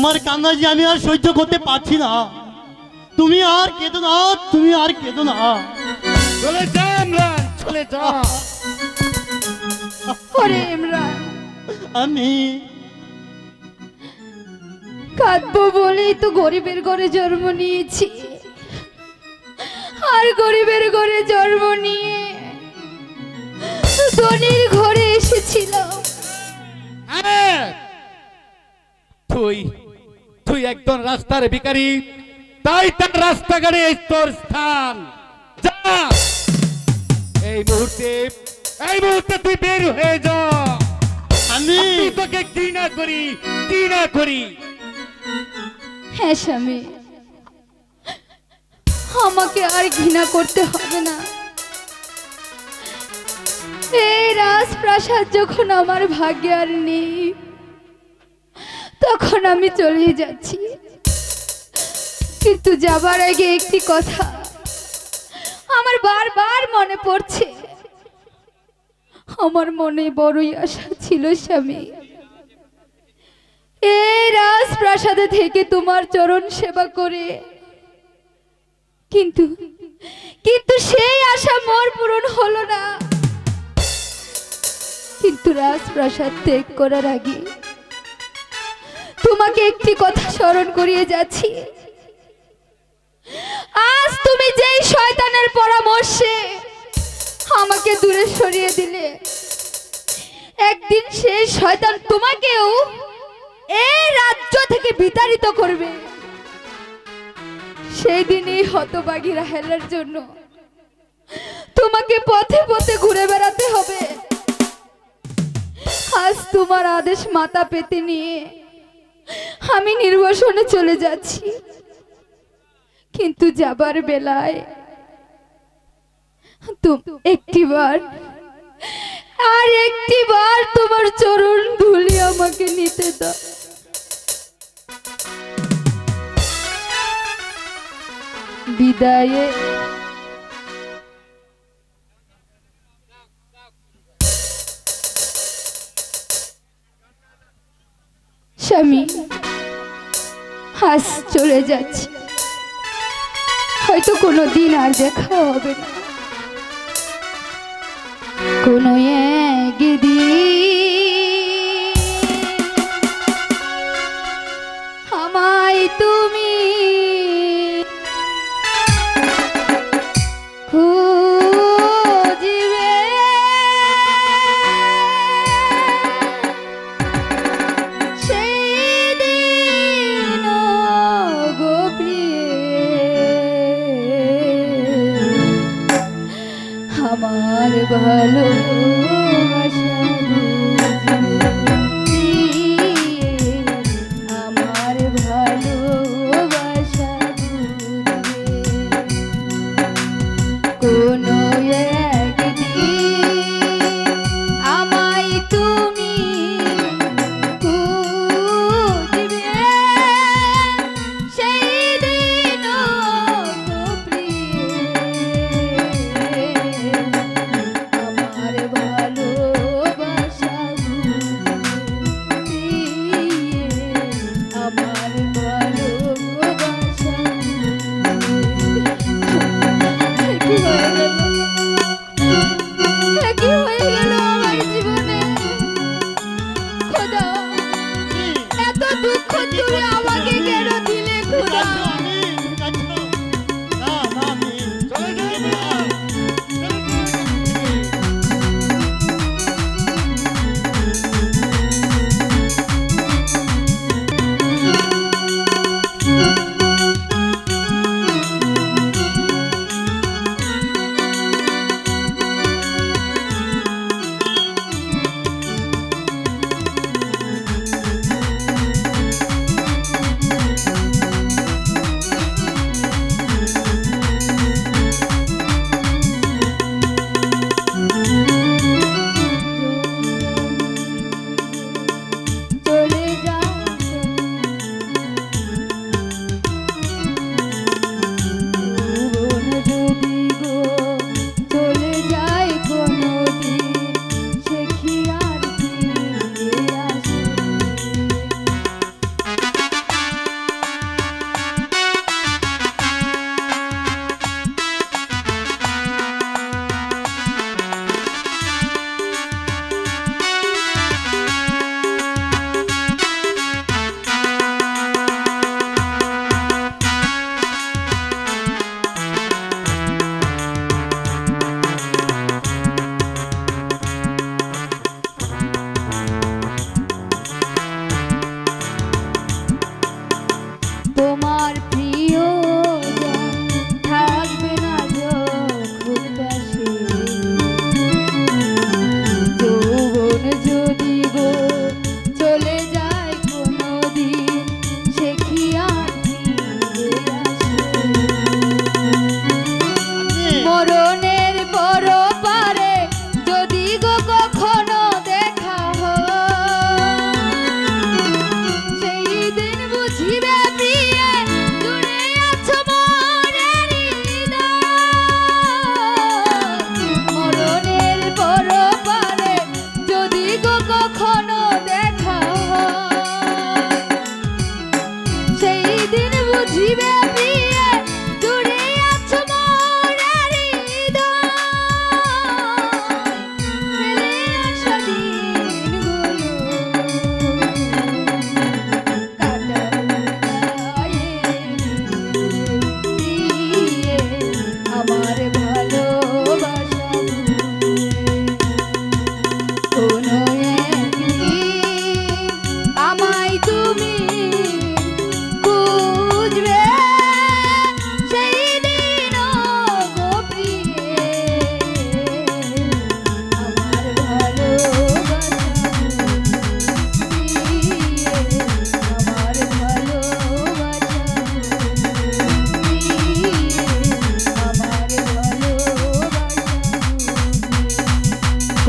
তোমার কান্না যে আমি আর সহ্য করতে পারছি না। তুমি আর কেঁদো না, তুমি আর কেঁদো না। চলে যা ইমরান, চলে যা। ওরে ইমরান, আমি কাঁদবো বলেই তো গরিবের ঘরে জন্ম নিয়েছি, আর গরিবের ঘরে জন্ম নিয়ে ধনীর ঘরে এসেছিলাম। তুই তুই একজন রাস্তার ভিখারি, তাই তার রাস্তাঘাটে তোর স্থান। যা এই মুহূর্তে তুই বের হয়ে যা। আমি তোকে ঘৃণা করি, ঘৃণা করি। হ্যাঁ স্বামী, আমাকে আর ঘৃণা করতে হবে না। এই রাজপ্রাসাদ যখন আমার ভাগ্যে আর নেই, তখন আমি চলে যাচ্ছি। কিন্তু যাবার আগে একটি কথা আমার বারবার মনে পড়ছে। আমার মনে বড়ই আশা ছিল স্বামী, এই রাজপ্রাসাদে থেকে তোমার চরণ সেবা করে, কিন্তু কিন্তু সেই আশা মোর পূরণ হলো না। কিন্তু রাজপ্রাসাদ ত্যাগ করার আগে তোমাকে একটি কথা স্মরণ করিয়ে যাচ্ছি। আজ তুমি যেই শয়তানের পরামর্শে আমাকে দূরে সরিয়ে দিলে, একদিন সেই শয়তান তোমাকেও এই রাজ্য থেকে বিতাড়িত করবে। সেই দিনই হতভাগী রাহেলার জন্য তোমাকে পথে পথে ঘুরে বেড়াতে হবে। আজ তোমার আদেশ মাথা পেতে নিয়ে আমি নির্বাসনে চলে যাচ্ছি। কিন্তু যাবার বেলায় একটিবার তোমার চরণ ধুলি আমাকে নিতে দাও। বিদায়ে স্বামী, আজ চলে যাচ্ছি, হয়তো কোনোদিন আর দেখা হবে না। কোনো একদিন আমায় তুমি খুঁজবে, সেই দিন গো প্রিয়ে আমার ভালোবাসা আমার ভালোবাসা কোনো একদিন আমায় তুমি খুঁজবে, সেই দিন গো প্রিয়ে আমার ভালোবাসা আমার ভালোবাসা কি হয়ে গেল?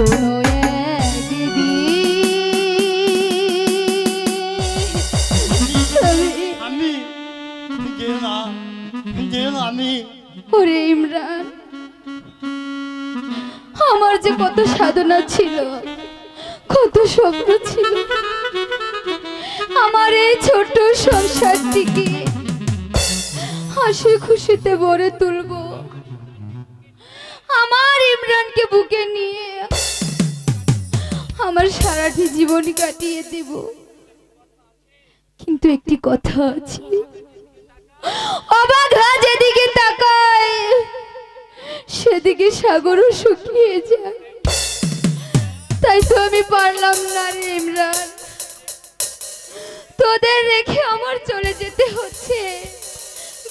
কোনো একদিন আমি যেও না, যেও না আমি। ওরে ইমরান, আমার যে কত সাধনা ছিল, কত স্বপ্ন ছিল, আমার এই ছোট সংসারটিকে হাসি খুশিতে ভরে তুলবো, আমার ইমরানকে বুকে নিয়ে আমার সারাটি জীবন কাটিয়ে দেব। কিন্তু একটি কথা আছে, অবাক হয়ে যেদিকে তাকায় সেদিকে সাগরও শুকিয়ে যায়। তাই তো আমি পারলাম না রে ইমরান, তোদের রেখে আমার চলে যেতে হচ্ছে।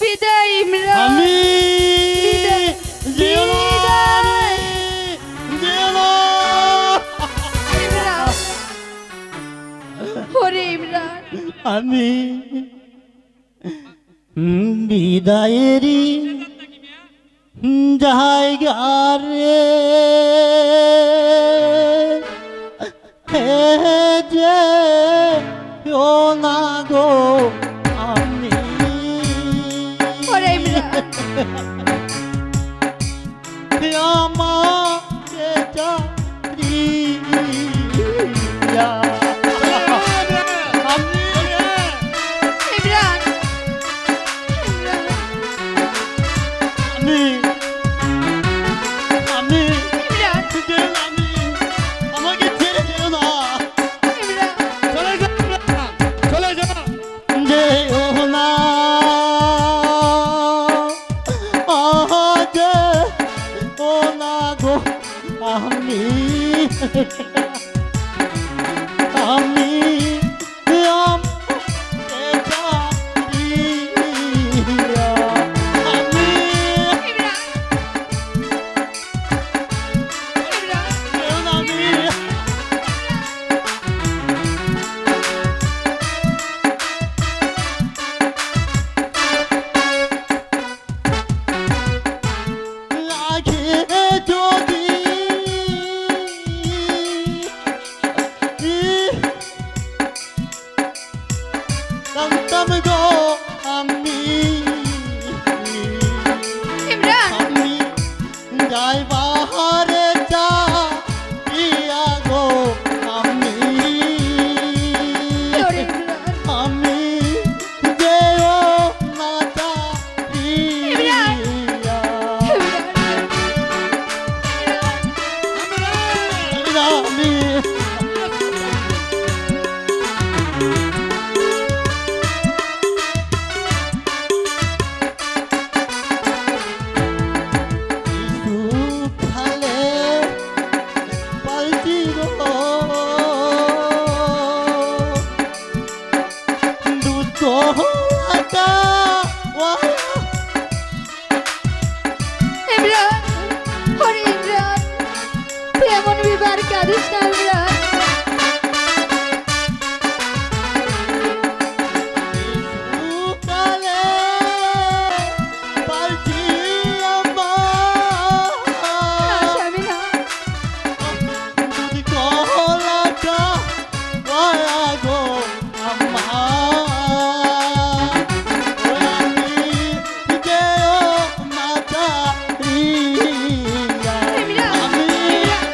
বিদায় ইমরান, আমি বিদায়, যেও না, বিদায়। যেও না। ইমরান, ওরে ইমরান, আমি বিদায়েরই জায়গারে হে যে ও না গো আমি। ওরে ইমরান, আমাকে চাকরিয়া আমি ইমরান, ইমরান, আমি আমি ইমরান, যেও না, আমি আমাকে ছেড়ে যেও না, ইমরান। চলে যা, চলে যা। যেও না যেও না গো আমি। আমি আমাকে চাকরিয়া আমি ইমরান, ইমরান, যেও না, আমি লাগে যদি জানতাম গো আমি ইমরান, আমি যাই বাহারে যা ইয়া গো আমি ওরে ইমরান, আমি যেও না যা ইমরান, ইয়া ইমরান, আমি সুখালে পালটি গো দুটো আটা ইমরান, ওরে ইমরান, তুই এমন বিবার কাঁদিস না ইমরান। সুখালে পালটি না, আমার স্বামী না, যদি কলাটা পায়া গো আমার আমি যেও না চারিয়া ইমরান, আমি ইমরান,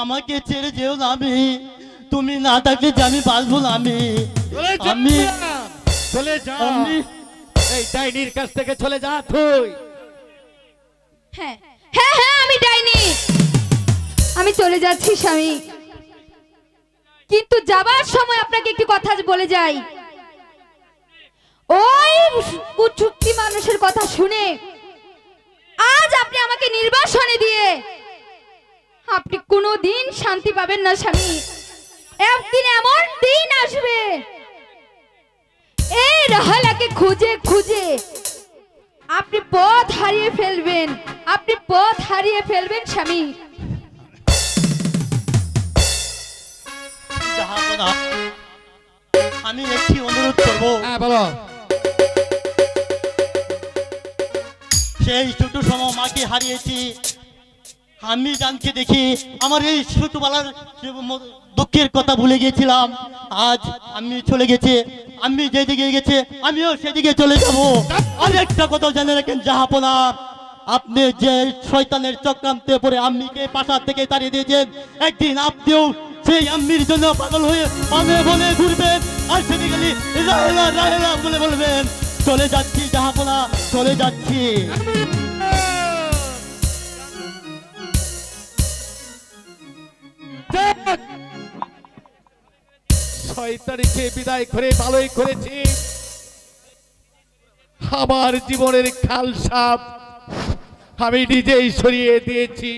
আমাকে ছেড়ে যেও না আমি, তুমি না থাকলে যে আমি বাঁচবো না আমি। চলে যা, আমি চলে যা, আমি এই ডাইনির কাছ থেকে চলে যা তুই। হ্যাঁ হ্যাঁ হ্যাঁ, আমি ডাইনি, আমি চলে যাচ্ছি স্বামী, কিন্তু যাবার সময় আপনাকে একটি কথা বলে যাই। ওই কুচুক্তি মানুষের কথা শুনে আজ আপনি আমাকে নির্বাসনে দিয়ে আপনি কোনোদিন শান্তি পাবেন না স্বামী। একদিন এমন দিন আসবে এই রাহালাকে খুঁজে খুঁজে আপনি পথ হারিয়ে ফেলবেন, আপনি পথ হারিয়ে ফেলবেন স্বামী। জাহাপনা, আমি একটি অনুরোধ করবো। হ্যাঁ বলো। সেই ছোট সময় মাকে হারিয়েছি, আমি জানকে দেখি আমার এই ছোটবেলার দুঃখের কথা ভুলে গিয়েছিলাম। আজ আমি চলে গেছে, আমি যেদিকে গেছে আমিও সেদিকে চলে যাব। আর একটা কথা জেনে রাখেন জাহাপনা, আপনি যে শয়তানের চক্রান্তে পড়ে আম্মিকে প্রাসাদ থেকে তাড়িয়ে দিয়েছেন, একদিন আপনিও সেই আম্মির জন্য পাগল হয়ে বনে বনে ঘুরবেন, আর সেদিকে রাহেলা রাহেলা বলে বলবেন। চলে যাচ্ছি জাহাপনা, চলে যাচ্ছি। 6 তারিখে বিদায় করে ভালোই করেছি। আমার জীবনের খাল সাপ আমি নিজেই সরিয়ে দিয়েছি,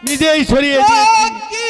নিজেই সরিয়ে দিয়েছি।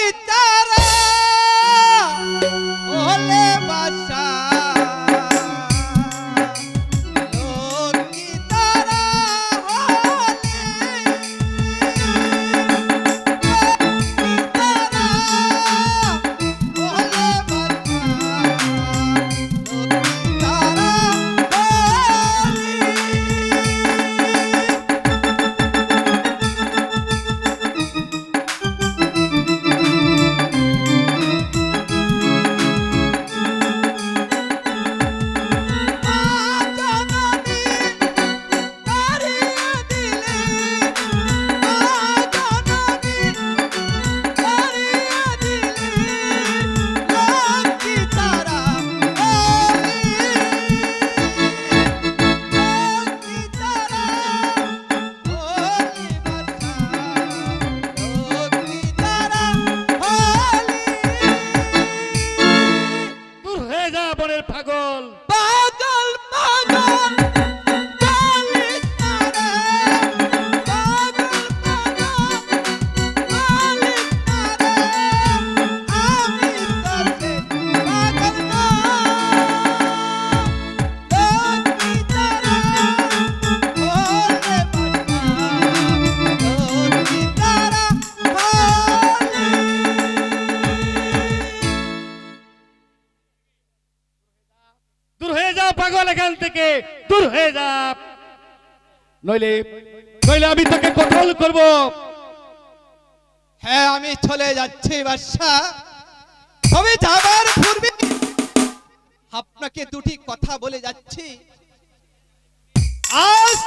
পাগল এখান থেকে দূর হয়ে যা, নইলে নইলে আমি তোকে কতল করব। হ্যাঁ আমি চলে যাচ্ছি বাদশাহ, তবে যাবার পূর্বে আপনাকে দুটি কথা বলে যাচ্ছি। আজ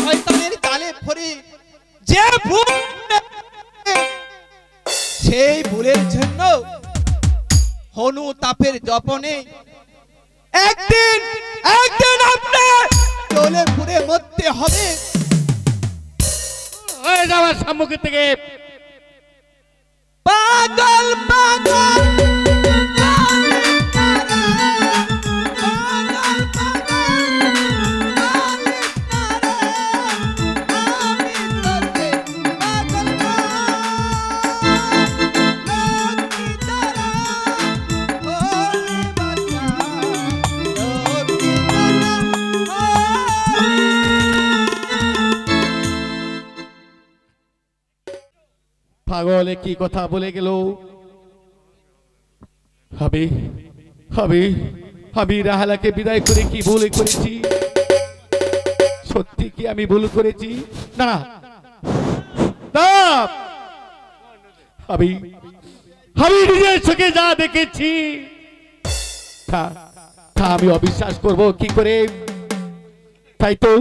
শয়তানের জালে পড়ে যে ভুল, সেই ভুলের জন্য অনুতাপের জপনে একদিন একদিন আপনার চলে পুড়ে মরতে হবে। হয়ে যাওয়ার সম্মুখ থেকে পাগল পাগল পাগলে কি কথা বলে গেল। আমি আমি আমি রাহালাকে বিদায় করে কি ভুল করেছি? সত্যি কি আমি ভুল করেছি? না না, আমি আমি নিজের চোখে যা দেখেছি তা আমি অবিশ্বাস করব কি করে? তাই তো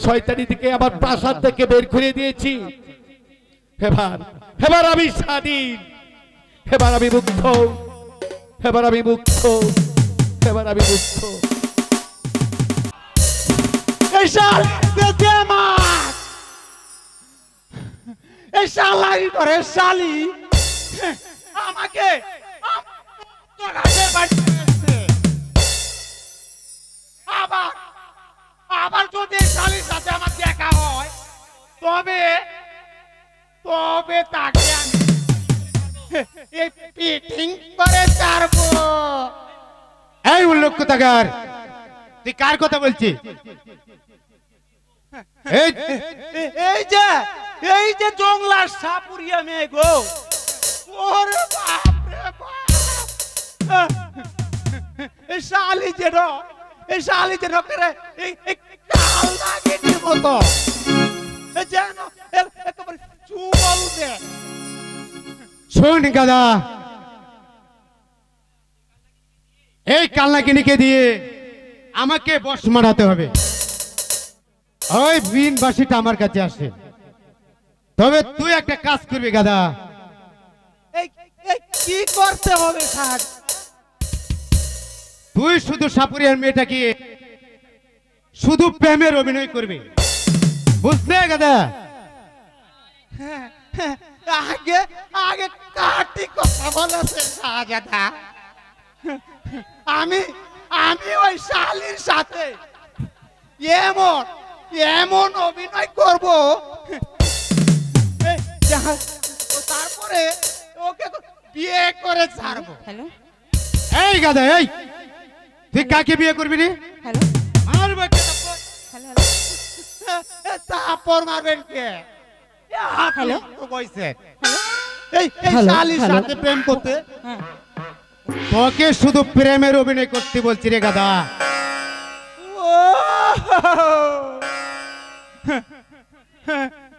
শয়তানি থেকে আমার প্রাসাদ থেকে বের করে দিয়েছি। এবার এবার আমি স্বাধীন, এবার আমি মুক্ত, এবার আমি মুক্ত, এবার আমি মুক্ত। এই শালি বেঁচে আমার, এই শালারি করে শালি আমাকে আবার আবার যদি এই শালির সাথে আমার দেখা হয় তবে তবে তাকে আমি এই পিটিং করে ছাড়বো। এই উল্লেখ তাকার, তুই কার কথা বলছিস? এই এই যে জংলার সাপুরিয়া মেয়ে গো, ওরে বাপ রে বাপ, এই শালি যেন করে এই কাল লাগেনির মতো যেন একেবারে চুবল দে। শোন গাদা, এই কালনাকিনীকে দিয়ে আমাকে বশ মারাতে হবে। ওই বিনবাসীটা আমার কাছে আসে, তবে তুই একটা কাজ করবি গাদা। এই কি করতে হবে স্যার? তুই শুধু সাপুরিয়ার মেয়েটাকে শুধু প্রেমের অভিনয় করবি, বুঝলে গাদা? আগে আগে কাটি কথা বলেছে শাহজাদা। আমি ওই শালির সাথে এমন এমন অভিনয় করব তারপরে ওকে বিয়ে করে ছাড়বো। হ্যালো এই গাদা, এই তুই কাকে বিয়ে করবি রে? হ্যালো মারবো একটা থাপ্পড়। হ্যালো তারপর মারবেন কে? হ্যালো? কইছে হ্যালো এই হ্যালো, শালির হ্যালো। সাথে প্রেম করতে। হ্যাঁ তোকে শুধু প্রেমের অভিনয় করতে বলছি রে গাদা। ও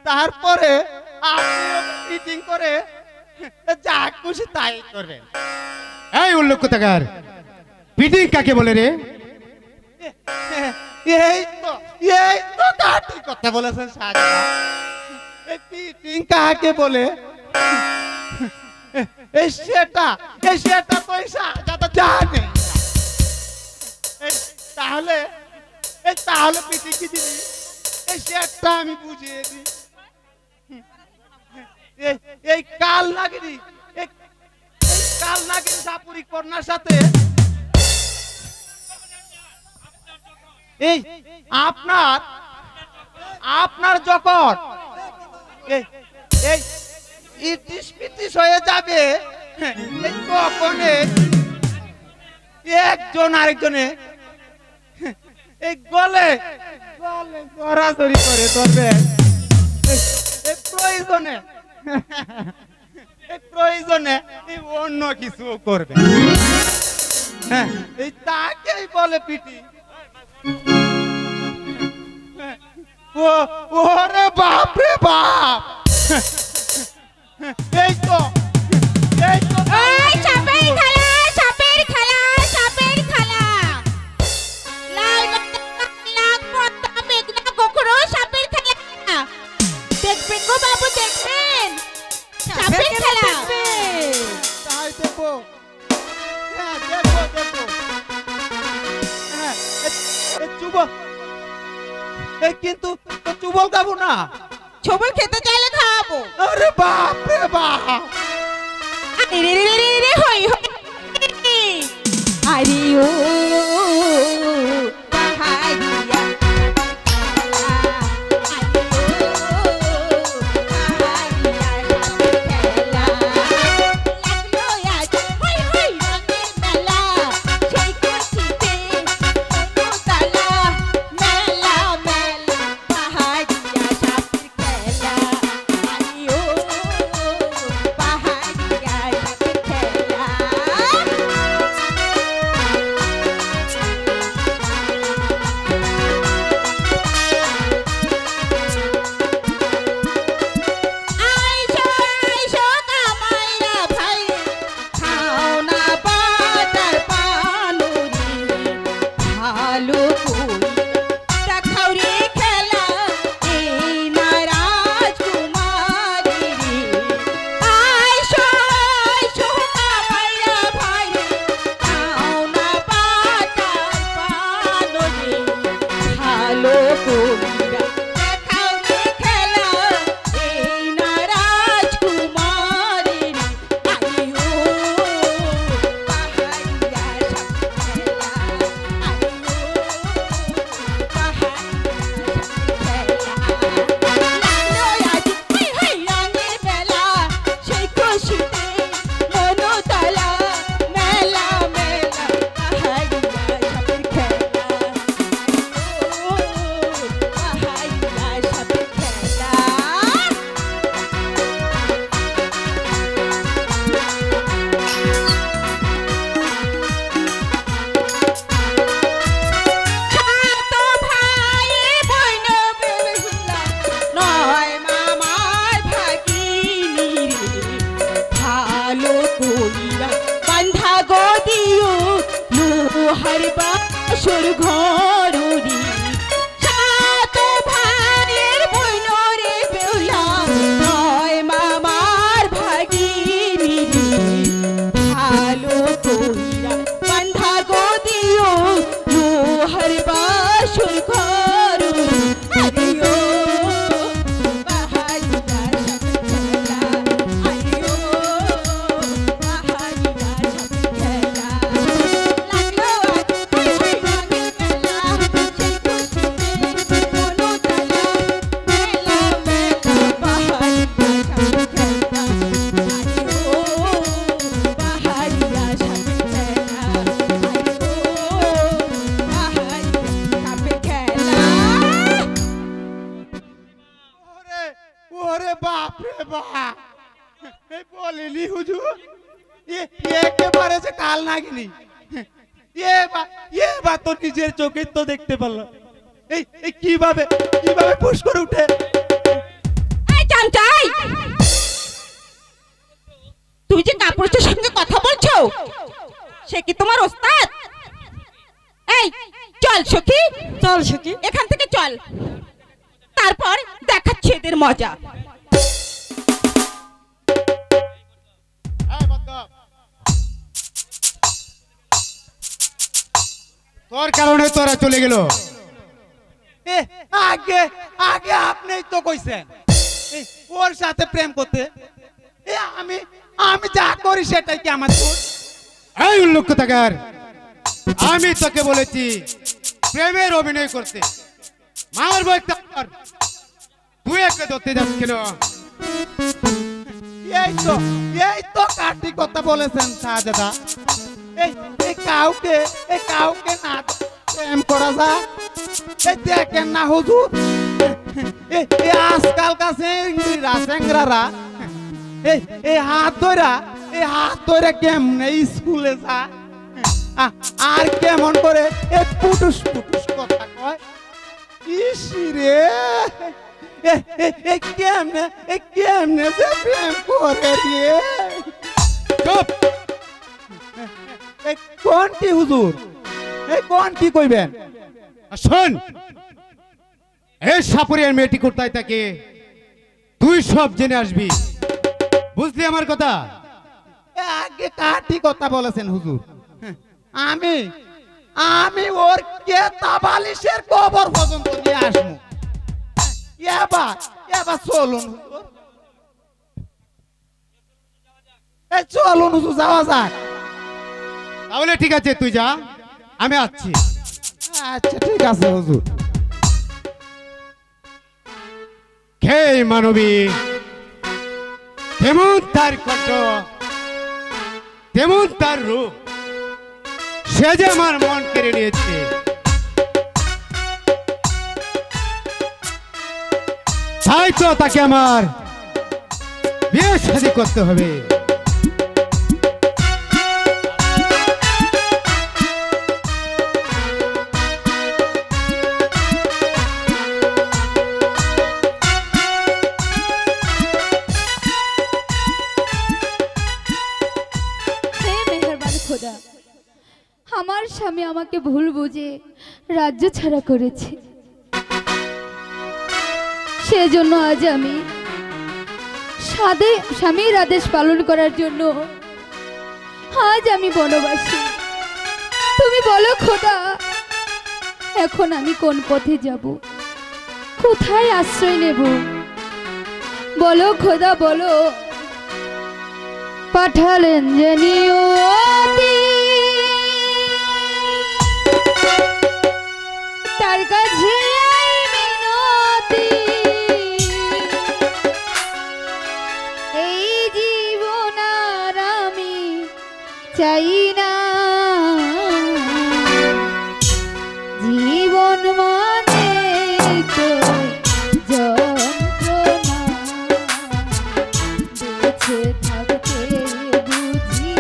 তারপরে আপনি মিটিং করে যা খুশি তাই করবেন। এই উল্লেখ তাকার, পিটিং কাকে বলে রে? এই তো কাটি কথা বলেছেন শাহজাদা। এই পিটিং কাকে বলে? এই সেটা তো এই শাহজাদা জানে। তাহলে পিটিং কি জিনিস এই সেটা আমি বুঝিয়ে দিই। এই কাল নাগিনী সাপুরি কন্যার সাথে এই আপনার যখন এই ইটিস পিটিস হয়ে যাবে তখন একজন আরেকজনে এই গলে জড়াজড়ি করে ধরবে। প্রয়োজনে অন্য কিছু করবে। হ্যাঁ, এই তাকেই বলে পিটি। ওরে বাপ রে বাপ, এই তো এই সাপের খেলা, সাপের খেলা, সাপের খেলা। লাল লাল পদ্মা মেঘনা গোখরো সাপের খেলা। দেখবেন গো বাবু, দেখবেন সাপের খেলা। তাই দেখো, হ্যাঁ দেখো হ্যাঁ চুবল, কিন্তু চুবল খাবো না। ছবল খেতে চাইলে খাওয়াবো। আরে বাপ রে বাপ, আরে রে রে রে হই হই। আরে ও পাহাড়িয়া লোহার বাসর ঘরুরি সাত ভাইয়ের বইনরে বেউলা নয় মামার ভাগিনী ভালো কইরা বান্ধা গো দিও লোহার বাসর ঘরুরি আরিও ওরে ওরে বাপ রে বাপ এই বলিনি হুজুর একেবারে যে কাল নাগিনি বা তো নিজের চোখে তো দেখতে পারলাম এই কিভাবে কিভাবে ফুস করে উঠে এই চামচাই তুমি যে কাপুরুষের সঙ্গে কথা বলছো সে কি তোমার ওস্তাদ? এই চল সখী, চল সখী, এখান থেকে চল, তারপর দেখাচ্ছি এদের মজা। তোর কারণে তোরা চলে গেল। আগে আগে আপনিই তো কইছেন ওর সাথে প্রেম করতে। আমি আমি যা করি সেটাই কি আমার দোষ? এই উল্লুক থাকার, আমি তোকে বলেছি প্রেমের অভিনয় করতে, মারবো একটা। তুই একটা ধরতে যাস কেন? এই তো কাটি কথা বলেছেন শাহজাদা। এই কাউকে না প্রেম করা যায়? এই দেখেন না হুজুর, এই আজকালকার চেংড়ারা এই হাত ধরা কেমনে স্কুলে যা, আর কেমন করে এই পুটুস পুটুস কথা কয়। ইসিরে কেমনে যে প্রেম করে রে। চুপ! কোনটি হুজুর, কোন কি কইবেন? শোন, এই সাপুরিয়ার মেয়েটি কোথায় থাকে তুই সব জেনে আসবি, বুঝলি আমার কথা? আগে কাটি কথা বলেছেন হুজুর। আমি আমি ওর কেতাবালিশের কবর পর্যন্ত নিয়ে আসবো। এবার চলুন হুজুর, চলুন হুজুর, যাওয়া যাক। তাহলে ঠিক আছে, তুই যা, আমি আসছি। আচ্ছা ঠিক আছে হুজুর। হে মানবী, তেমন তার কণ্ঠ, তেমন তার রূপ, সে যে আমার মন কেড়ে নিয়েছে। তাই তো তাকে আমার বিয়ে শাদী করতে হবে। আমার স্বামী আমাকে ভুল বুঝে রাজ্য ছাড়া করেছে, সেজন্য আজ আমি স্বামীর আদেশ পালন করার জন্য আজ আমি বনবাসী। তুমি বলো খোদা, এখন আমি কোন পথে যাব, কোথায় আশ্রয় নেব? বলো খোদা বলো। পাঠালেন জানিও তার কাছে মিনতি, এই জীবন আর আমি চাই না, জীবন মানে তো যন্ত্রণা, বেঁচে থাকতে বুঝি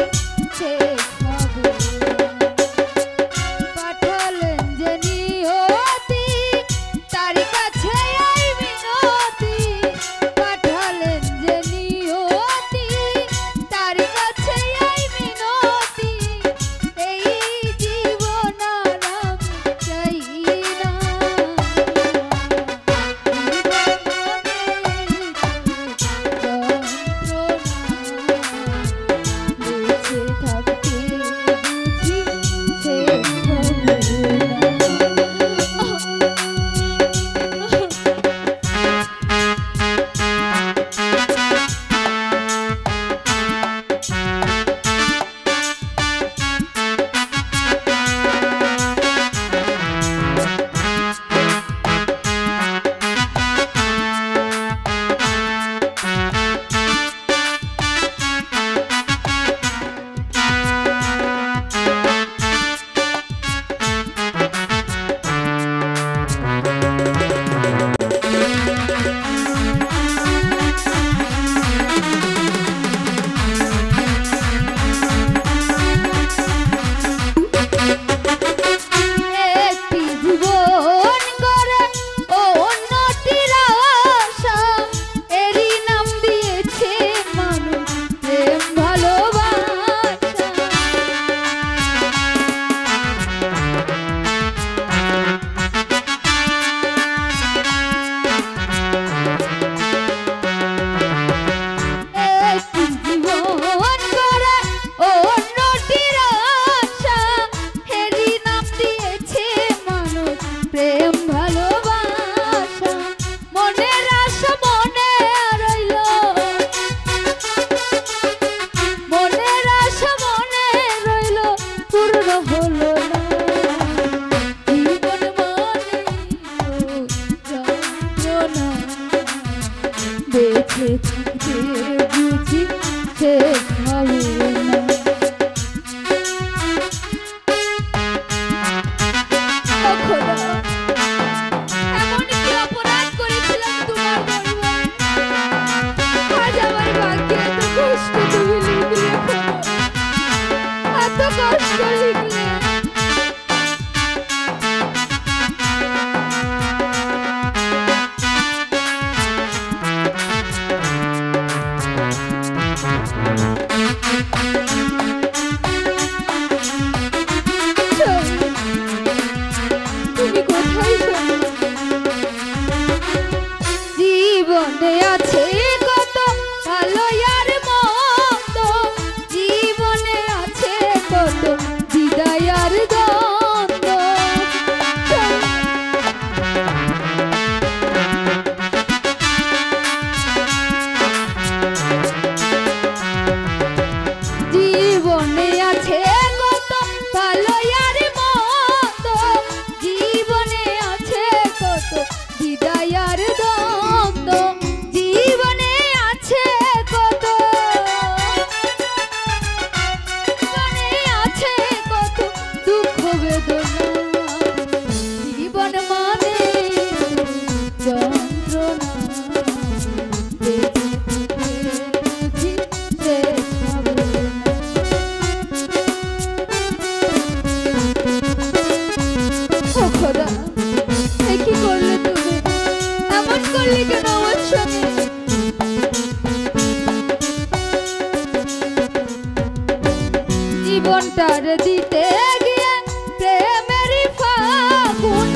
জীবনটার দিতে গিয়ে প্রেমেরই ফাগুন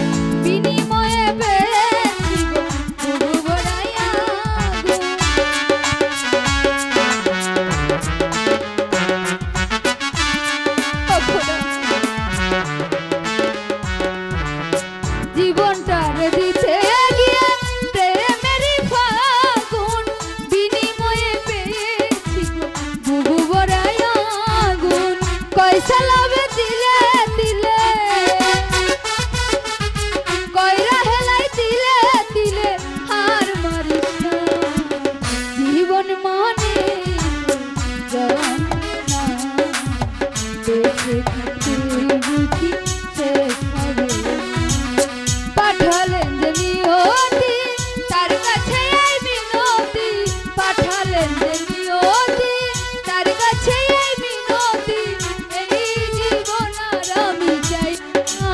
বিনিময়ে পেয়েছি গো বুবু ভরাইয়া আগুন। ও খোদা, জীবনটার দিতে গিয়ে প্রেমেরই ফাগুন বিনিময়ে পেয়েছি গো বুবু ভরাইয়া আগুন। কয়সা লাভে দিলে দিলে কয়রা হেলাই দিলে দিলে হার মারিস না। জীবন মানে যন্ত্রণা, বেঁচে থাকতে বুঝি শেষ হবে না। পাঠালেন যে নিয়তি তার কাছে এই মিনতি, পাঠালেন যে নিয়তি তার কাছে এই মিনতি। এই জীবন আর আমি চাই না,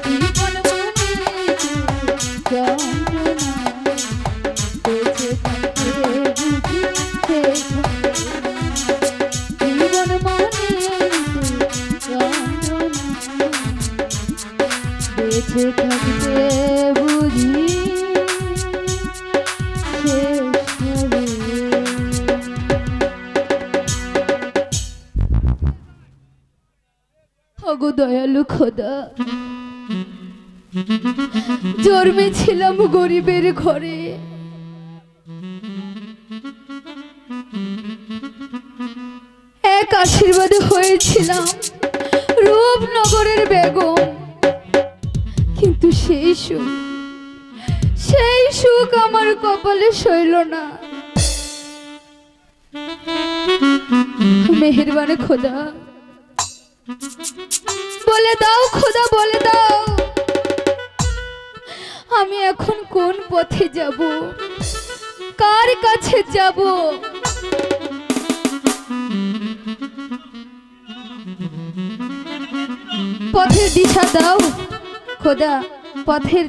জীবন মানে যন্ত্রণা, বেঁচে থাকতে বুঝি শেষ হবে না। জীবন মানে যন্ত্রণা, বেঁচে থাকতে বুঝি শেষ হবে। ওগো দয়ালু খোদা, জন্মেছিলাম গরিবের ঘরে, এক আশীর্বাদে হয়েছিলাম রূপনগরের বেগম, কিন্তু সেই সুখ আমার কপালে সইল না। মেহেরবান খোদা, বলে দাও খোদা, বলে দাও আমি এখন কোন পথে যাব, কার কাছে যাব? পথের দিশা দাও খোদা, পথের